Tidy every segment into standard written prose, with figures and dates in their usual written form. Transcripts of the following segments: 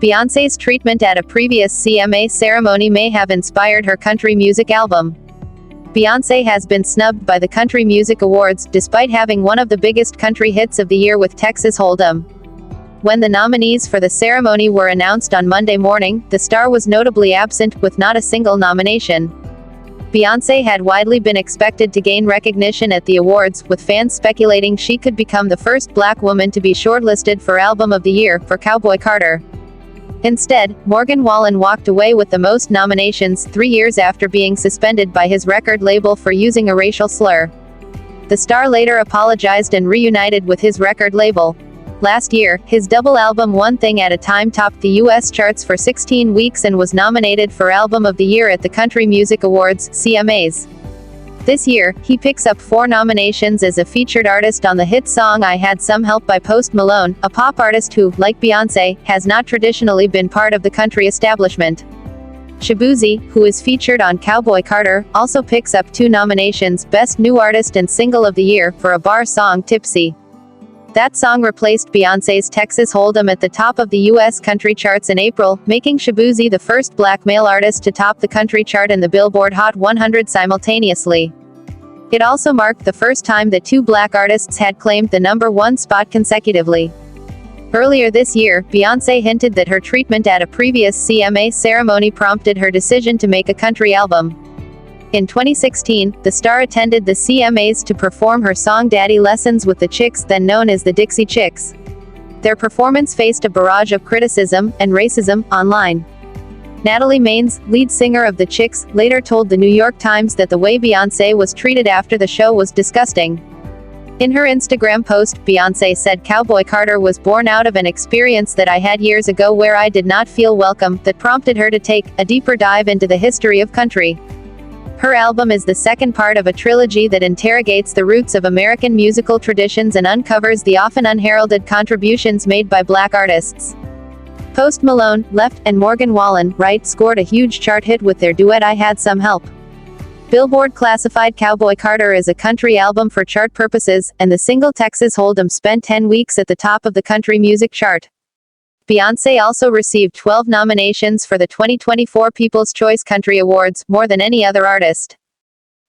Beyoncé's treatment at a previous CMA ceremony may have inspired her country music album. Beyoncé has been snubbed by the Country Music Awards, despite having one of the biggest country hits of the year with Texas Hold'em. When the nominees for the ceremony were announced on Monday morning, the star was notably absent, with not a single nomination. Beyoncé had widely been expected to gain recognition at the awards, with fans speculating she could become the first black woman to be shortlisted for Album of the Year for Cowboy Carter. Instead, Morgan Wallen walked away with the most nominations, 3 years after being suspended by his record label for using a racial slur. The star later apologized and reunited with his record label. Last year, his double album One Thing at a Time topped the U.S. charts for 16 weeks and was nominated for Album of the Year at the Country Music Awards, CMAs. This year, he picks up 4 nominations as a featured artist on the hit song I Had Some Help by Post Malone, a pop artist who, like Beyoncé, has not traditionally been part of the country establishment. Shaboozey, who is featured on Cowboy Carter, also picks up 2 nominations, Best New Artist and Single of the Year, for a bar song Tipsy. That song replaced Beyoncé's Texas Hold'em at the top of the U.S. country charts in April, making Shaboozey the first black male artist to top the country chart and the Billboard Hot 100 simultaneously. It also marked the first time that 2 black artists had claimed the #1 spot consecutively. Earlier this year, Beyoncé hinted that her treatment at a previous CMA ceremony prompted her decision to make a country album. In 2016, the star attended the CMAs to perform her song Daddy Lessons with the Chicks, then known as the Dixie Chicks. Their performance faced a barrage of criticism and racism online. Natalie Maines, lead singer of the Chicks, later told the New York Times that the way Beyoncé was treated after the show was disgusting. In her Instagram post, Beyoncé said Cowboy Carter was born out of an experience that I had years ago where I did not feel welcome, that prompted her to take a deeper dive into the history of country. Her album is the second part of a trilogy that interrogates the roots of American musical traditions and uncovers the often unheralded contributions made by black artists. Post Malone, Left, and Morgan Wallen, Right, scored a huge chart hit with their duet I Had Some Help. Billboard classified Cowboy Carter as a country album for chart purposes, and the single Texas Hold'em spent 10 weeks at the top of the country music chart. Beyoncé also received 12 nominations for the 2024 People's Choice Country Awards, more than any other artist.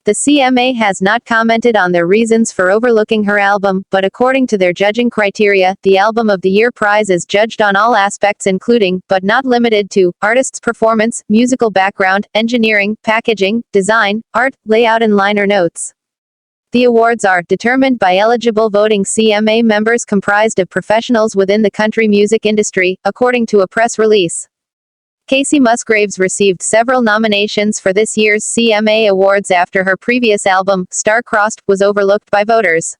The CMA has not commented on their reasons for overlooking her album, but according to their judging criteria, the Album of the Year prize is judged on all aspects including, but not limited to, artist's performance, musical background, engineering, packaging, design, art, layout and liner notes. The awards are determined by eligible voting CMA members comprised of professionals within the country music industry, according to a press release. Kacey Musgraves received several nominations for this year's CMA Awards after her previous album, Star-Crossed, was overlooked by voters.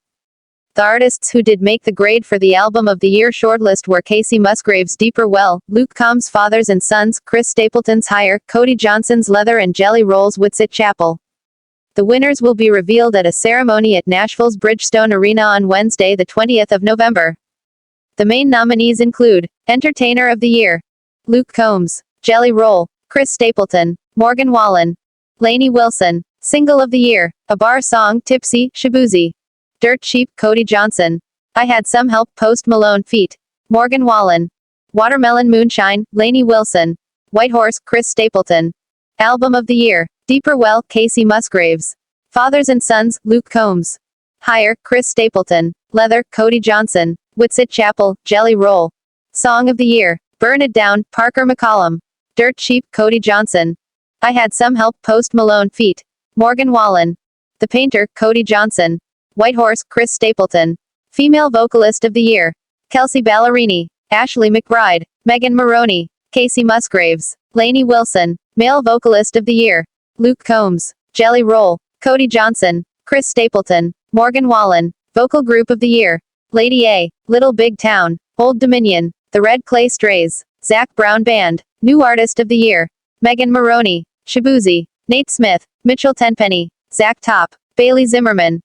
The artists who did make the grade for the Album of the Year shortlist were Kacey Musgraves' Deeper Well, Luke Combs' Fathers and Sons, Chris Stapleton's Higher, Cody Johnson's Leather and Jelly Roll's Whitsitt Chapel. The winners will be revealed at a ceremony at Nashville's Bridgestone Arena on Wednesday, the 20th of November. The main nominees include Entertainer of the Year, Luke Combs; Jelly Roll, Chris Stapleton; Morgan Wallen; Lainey Wilson; Single of the Year, A Bar Song, Tipsy, Shaboozey; Dirt Cheap, Cody Johnson; I Had Some Help, Post Malone feat. Morgan Wallen; Watermelon Moonshine, Lainey Wilson; White Horse, Chris Stapleton; Album of the Year, Deeper Well, Kacey Musgraves; Fathers and Sons, Luke Combs; Higher, Chris Stapleton; Leather, Cody Johnson; Whitsitt Chapel, Jelly Roll; Song of the Year, Burn It Down, Parker McCollum; Dirt Cheap, Cody Johnson; I Had Some Help, Post Malone feat. Morgan Wallen; The Painter, Cody Johnson; White Horse, Chris Stapleton; Female Vocalist of the Year, Kelsey Ballerini; Ashley McBride; Megan Maroney; Kacey Musgraves; Lainey Wilson; Male Vocalist of the Year, Luke Combs; Jelly Roll, Cody Johnson; Chris Stapleton; Morgan Wallen; Vocal Group of the Year, Lady A, Little Big Town, Old Dominion, The Red Clay Strays, Zac Brown Band; New Artist of the Year, Megan Maroney; Shaboozey, Nate Smith; Mitchell Tenpenny; Zach Top; Bailey Zimmerman;